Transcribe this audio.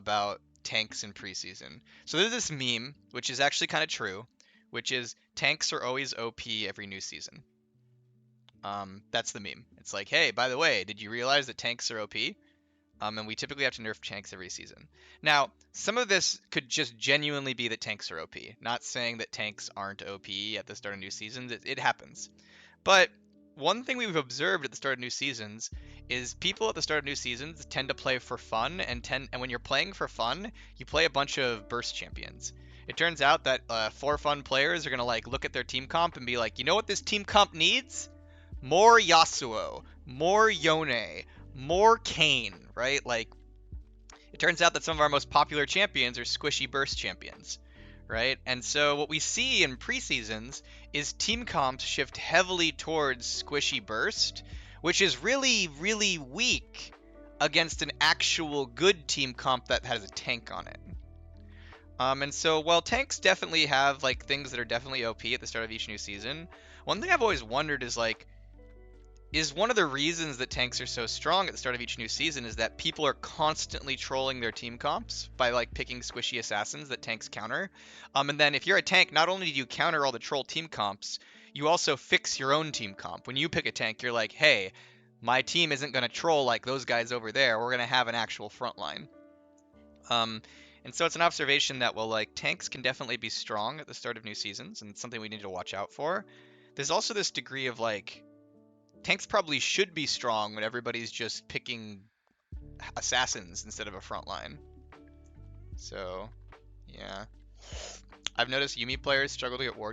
about tanks in preseason. So there's this meme, which is actually kind of true, which is tanks are always OP every new season. That's the meme. It's like, hey, by the way, did you realize that tanks are OP? And we typically have to nerf tanks every season. Now, some of this could just genuinely be that tanks are OP. Not saying that tanks aren't OP at the start of new seasons. It happens. But one thing we've observed at the start of new seasons is people at the start of new seasons tend to play for fun, and when you're playing for fun, you play a bunch of burst champions. It turns out that for fun players are gonna like look at their team comp and be like, you know what this team comp needs? More Yasuo, more Yone, more Kayn, right? Like, it turns out that some of our most popular champions are squishy burst champions, right? And so what we see in preseasons is team comps shift heavily towards squishy burst, which is really, really weak against an actual good team comp that has a tank on it. And so while tanks definitely have like things that are definitely OP at the start of each new season, one thing I've always wondered is one of the reasons that tanks are so strong at the start of each new season is that people are constantly trolling their team comps by like picking squishy assassins that tanks counter. And then if you're a tank, not only do you counter all the troll team comps, you also fix your own team comp. When you pick a tank, you're like, hey, my team isn't going to troll like those guys over there. We're going to have an actual front line. And so it's an observation that, well, like, tanks can definitely be strong at the start of new seasons, and it's something we need to watch out for. There's also this degree of, like, tanks probably should be strong when everybody's just picking assassins instead of a front line. So, yeah. I've noticed Yuumi players struggle to get ward